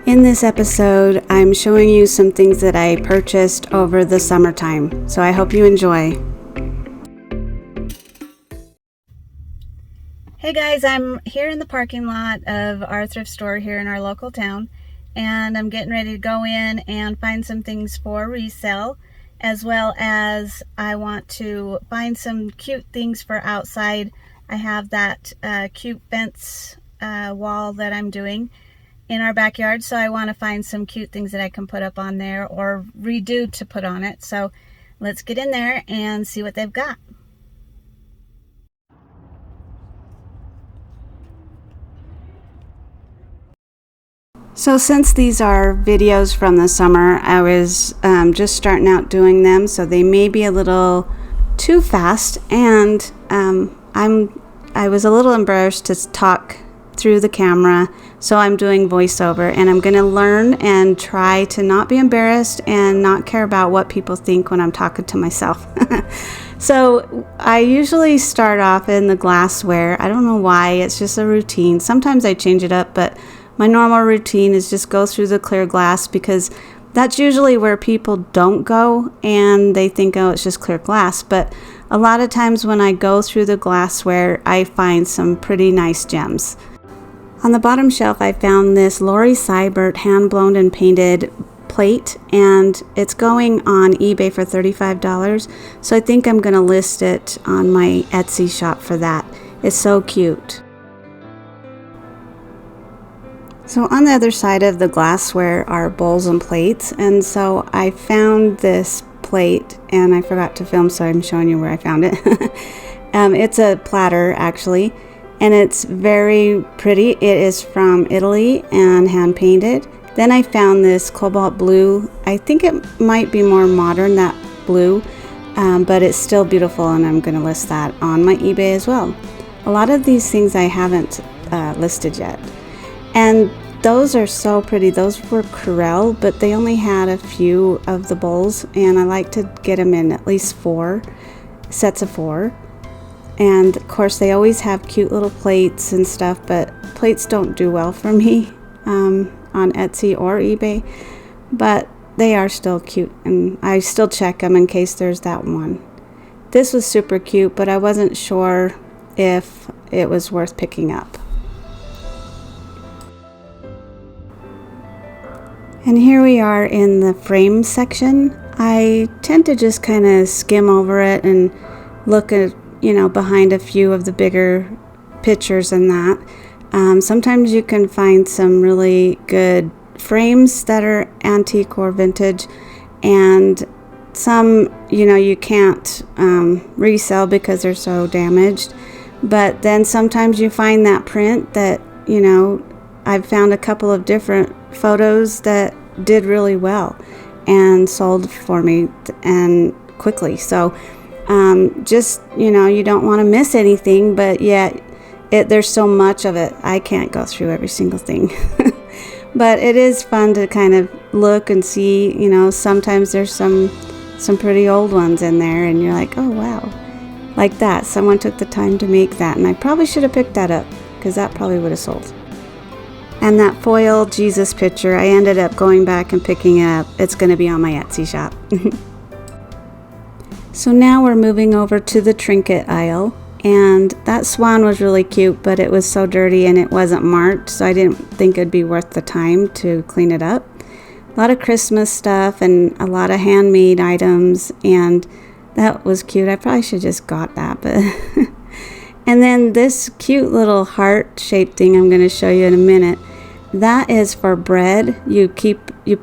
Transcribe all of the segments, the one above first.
In this episode, I'm showing you some things that I purchased over the summertime, so I hope you enjoy. Hey guys, I'm here in the parking lot of our thrift store here in our local town, and I'm getting ready to go in and find some things for resale, as well as I want to find some cute things for outside. I have that cute fence wall that I'm doing in our backyard, so I want to find some cute things that I can put up on there or redo to put on it. So let's get in there and see what they've got. So since these are videos from the summer, I was just starting out doing them, so they may be a little too fast, and I was a little embarrassed to talk through the camera, so I'm doing voiceover, and I'm going to learn and try to not be embarrassed and not care about what people think when I'm talking to myself. So I usually start off in the glassware. I don't know why, it's just a routine. Sometimes I change it up, but my normal routine is just go through the clear glass, because that's usually where people don't go and they think, oh, it's just clear glass. But a lot of times when I go through the glassware, I find some pretty nice gems. On the bottom shelf, I found this Lori Seibert hand-blown and painted plate, and it's going on eBay for $35. So I think I'm going to list it on my Etsy shop for that. It's so cute. So on the other side of the glassware are bowls and plates, and so I found this plate, and I forgot to film, so I'm showing you where I found it. It's a platter, actually, and it's very pretty. It is from Italy and hand painted. Then I found this cobalt blue. I think it might be more modern, that blue, but it's still beautiful, and I'm going to list that on my eBay as well. A lot of these things I haven't listed yet. And those are so pretty. Those were Corel, but they only had a few of the bowls, and I like to get them in at least 4 sets of 4. And of course they always have cute little plates and stuff, but plates don't do well for me on Etsy or eBay, but they are still cute, and I still check them in case there's that one. This was super cute, but I wasn't sure if it was worth picking up. And here we are in the frame section. I tend to just kind of skim over it and look at, behind a few of the bigger pictures and that. Sometimes you can find some really good frames that are antique or vintage, and some, you can't resell because they're so damaged. But then sometimes you find that print that, I've found a couple of different photos that did really well and sold for me and quickly. So just, you don't want to miss anything, but yet there's so much of it. I can't go through every single thing. But it is fun to kind of look and see, sometimes there's some pretty old ones in there, and you're like, oh wow, like that. Someone took the time to make that, and I probably should have picked that up, because that probably would have sold. And that foil Jesus picture, I ended up going back and picking it up. It's going to be on my Etsy shop. So now we're moving over to the trinket aisle. And that swan was really cute, but it was so dirty and it wasn't marked, so I didn't think it'd be worth the time to clean it up. A lot of Christmas stuff and a lot of handmade items, and that was cute. I probably should have just got that, but... And then this cute little heart-shaped thing I'm going to show you in a minute. That is for bread. You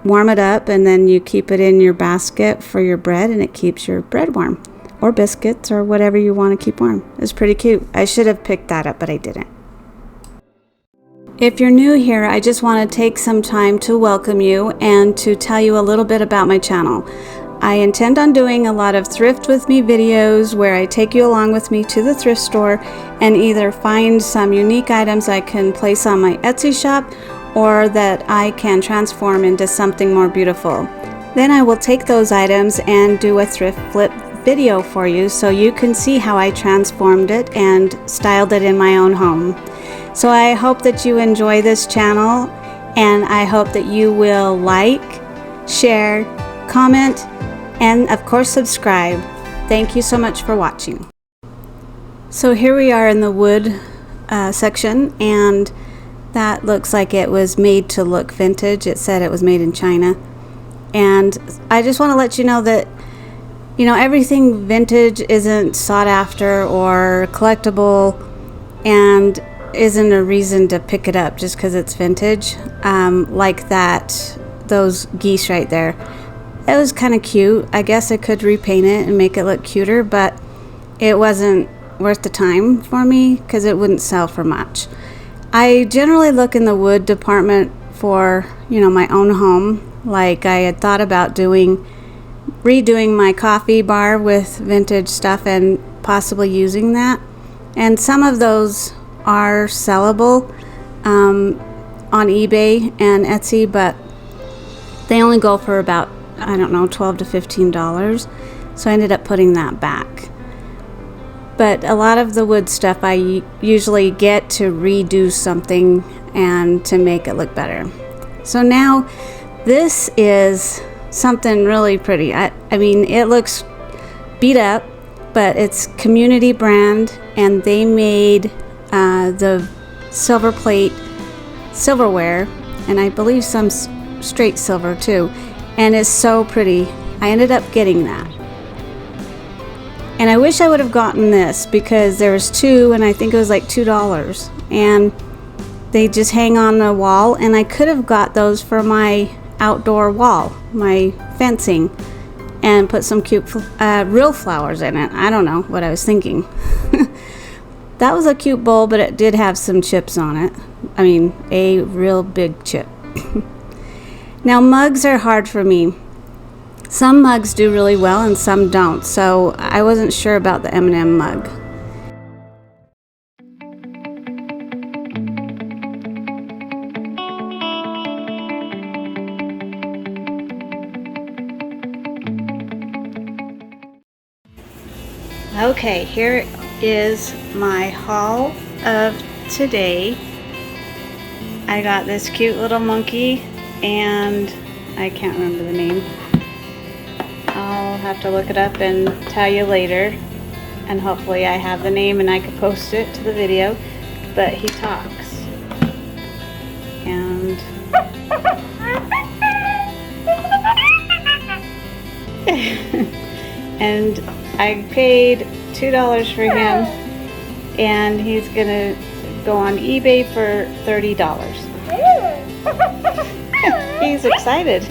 warm it up, and then you keep it in your basket for your bread, and it keeps your bread warm. Or biscuits, or whatever you want to keep warm. It's pretty cute. I should have picked that up, but I didn't. If you're new here, I just want to take some time to welcome you and to tell you a little bit about my channel. I intend on doing a lot of thrift with me videos where I take you along with me to the thrift store and either find some unique items I can place on my Etsy shop, or that I can transform into something more beautiful. Then I will take those items and do a thrift flip video for you, so you can see how I transformed it and styled it in my own home. So I hope that you enjoy this channel, and I hope that you will like, share, comment, and of course subscribe. Thank you so much for watching. So here we are in the wood section, and that looks like it was made to look vintage. It said it was made in China. And I just want to let you know that, you know, everything vintage isn't sought after or collectible and isn't a reason to pick it up just because it's vintage. Like those geese right there. It was kind of cute. I guess I could repaint it and make it look cuter, but it wasn't worth the time for me because it wouldn't sell for much. I generally look in the wood department for, you know, my own home. Like I had thought about redoing my coffee bar with vintage stuff and possibly using that. And some of those are sellable on eBay and Etsy, but they only go for about, I don't know, $12 to $15. So I ended up putting that back. But a lot of the wood stuff I usually get to redo something and to make it look better. So now this is something really pretty. I mean, it looks beat up, but it's community brand, and they made the silver plate silverware, and I believe some straight silver too, and it's so pretty. I ended up getting that. And I wish I would have gotten this because there was two, and I think it was like $2, and they just hang on the wall, and I could have got those for my outdoor wall, my fencing, and put some cute real flowers in it. I don't know what I was thinking. That was a cute bowl, but it did have some chips on it. I mean, a real big chip. Now, mugs are hard for me. Some mugs do really well and some don't, so I wasn't sure about the M&M mug. Okay, here is my haul of today. I got this cute little monkey, and I can't remember the name. I'll have to look it up and tell you later, and hopefully I have the name and I can post it to the video. But he talks, and and I paid $2 for him, and he's gonna go on eBay for $30. He's excited.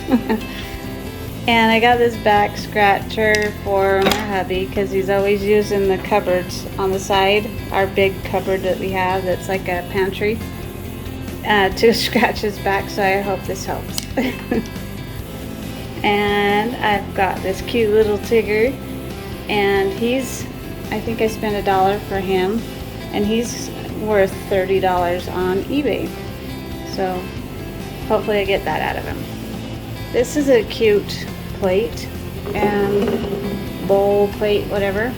And I got this back scratcher for my hubby because he's always using the cupboards on the side, our big cupboard that we have that's like a pantry, to scratch his back, so I hope this helps. And I've got this cute little Tigger, and I think I spent $1 for him, and he's worth $30 on eBay. So hopefully I get that out of him. This is a cute plate and bowl plate, whatever.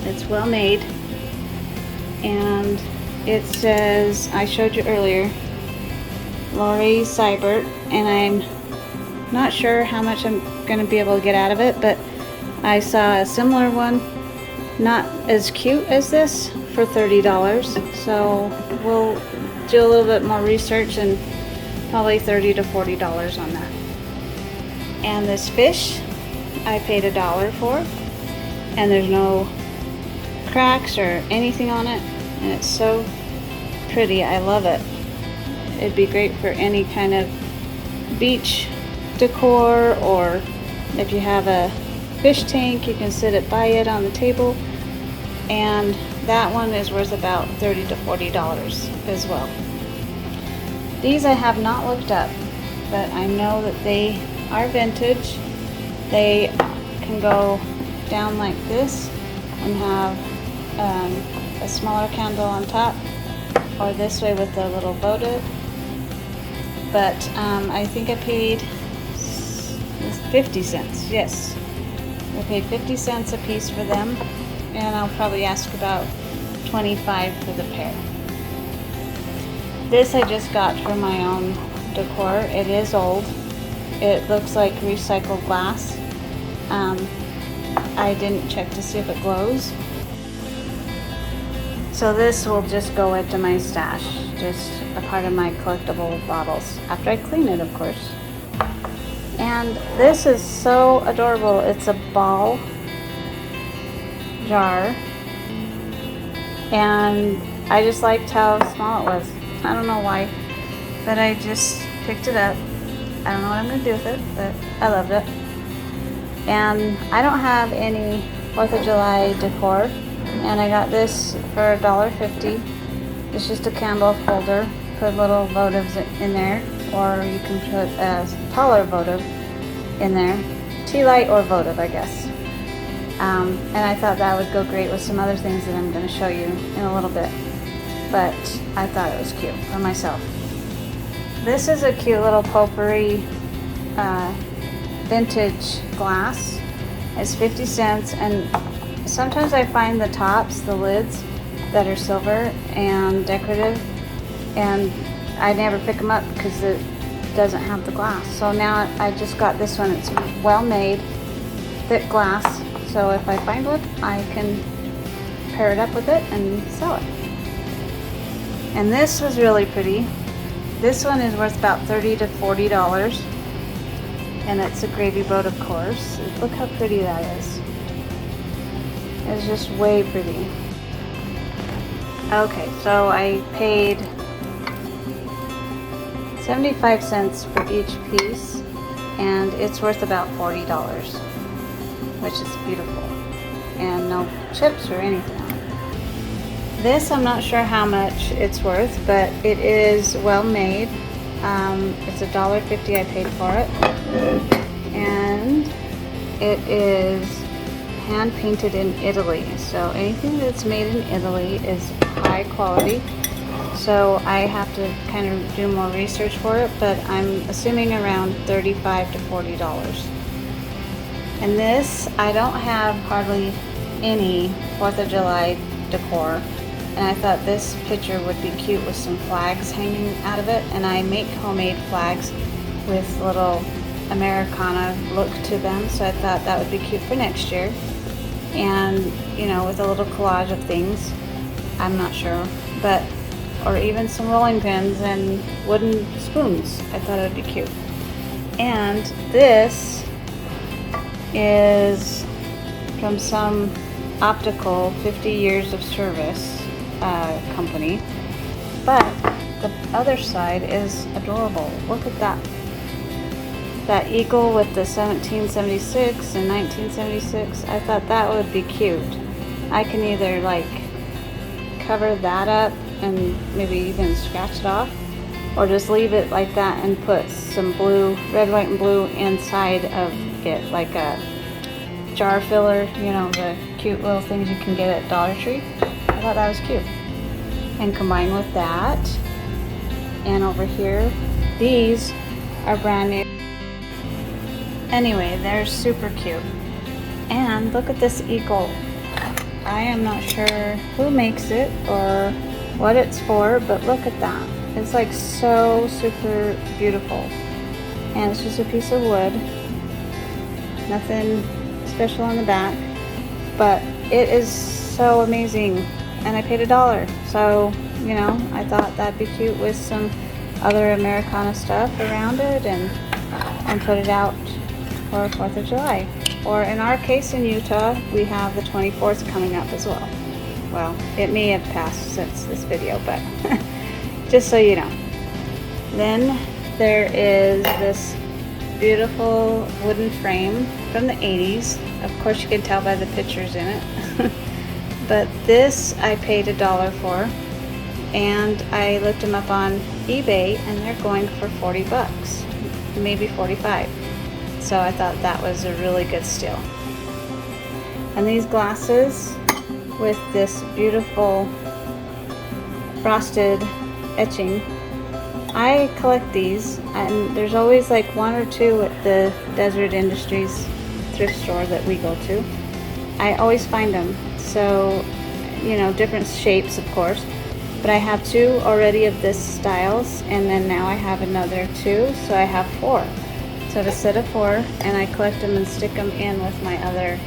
It's well made, and it says, I showed you earlier, Lori Seibert, and I'm not sure how much I'm going to be able to get out of it, but I saw a similar one, not as cute as this, for $30. So we'll do a little bit more research and probably $30 to $40 on that. And this fish I paid $1 for, and there's no cracks or anything on it, and it's so pretty. I love it. It'd be great for any kind of beach decor, or if you have a fish tank, you can sit it by it on the table. And that one is worth about $30 to $40 as well. These I have not looked up, but I know that they are vintage. They can go down like this and have a smaller candle on top, or this way with the little votive. But I think I paid 50 cents. Yes, I paid 50 cents a piece for them, and I'll probably ask about $25 for the pair. This I just got for my own decor. It is old. It looks like recycled glass. I didn't check to see if it glows. So this will just go into my stash, just a part of my collectible bottles, after I clean it, of course. And this is so adorable. It's a ball jar, and I just liked how small it was. I don't know why, but I just picked it up. I don't know what I'm gonna do with it, but I loved it. And I don't have any 4th of July decor, and I got this for $1.50. It's just a candle holder. Put little votives in there, or you can put a taller votive in there. Tea light or votive, I guess. And I thought that would go great with some other things that I'm going to show you in a little bit. But I thought it was cute for myself. This is a cute little potpourri vintage glass. It's 50 cents, and sometimes I find the tops, the lids, that are silver and decorative, and I never pick them up because it doesn't have the glass. So now I just got this one. It's well made, thick glass, so if I find one, I can pair it up with it and sell it. And this was really pretty. This one is worth about $30 to $40, and it's a gravy boat, of course. Look how pretty that is. It's just way pretty. Okay, so I paid 75 cents for each piece, and it's worth about $40, which is beautiful, and no chips or anything. This, I'm not sure how much it's worth, but it is well made. It's $1.50 I paid for it, and it is hand painted in Italy. So anything that's made in Italy is high quality. So I have to kind of do more research for it, but I'm assuming around $35 to $40. And this, I don't have hardly any 4th of July decor. And I thought this picture would be cute with some flags hanging out of it. And I make homemade flags with little Americana look to them. So I thought that would be cute for next year. And, you know, with a little collage of things. I'm not sure. But, or even some rolling pins and wooden spoons. I thought it would be cute. And this is from some optical 50 years of service company, but the other side is adorable. Look at that eagle with the 1776 and 1976. I thought that would be cute. I can either like cover that up and maybe even scratch it off, or just leave it like that and put some blue, red, white, and blue inside of it, like a jar filler, you know, the cute little things you can get at Dollar Tree. I thought that was cute. And combined with that, and over here, these are brand new. Anyway, they're super cute. And look at this eagle. I am not sure who makes it or what it's for, but look at that. It's like so super beautiful. And it's just a piece of wood. Nothing special on the back, but it is so amazing. And I paid $1, so you know, I thought that'd be cute with some other Americana stuff around it, and put it out for 4th of July. Or in our case in Utah, we have the 24th coming up as well. Well, it may have passed since this video, but just so you know. Then there is this beautiful wooden frame from the 80s. Of course, you can tell by the pictures in it. But this I paid $1 for, and I looked them up on eBay, and they're going for 40 bucks, maybe 45. So I thought that was a really good steal. And these glasses with this beautiful frosted etching, I collect these, and there's always like one or two at the Deseret Industries thrift store that we go to. I always find them. So, you know, different shapes, of course. But I have 2 already of this styles, and then now I have another 2, so I have 4. So I have a set of 4, and I collect them and stick them in with my other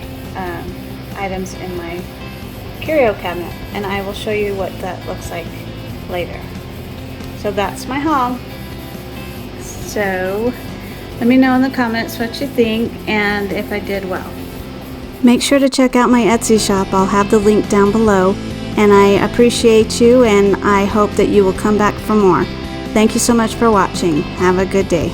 items in my curio cabinet, and I will show you what that looks like later. So that's my haul. So let me know in the comments what you think and if I did well. Make sure to check out my Etsy shop. I'll have the link down below. And I appreciate you, and I hope that you will come back for more. Thank you so much for watching. Have a good day.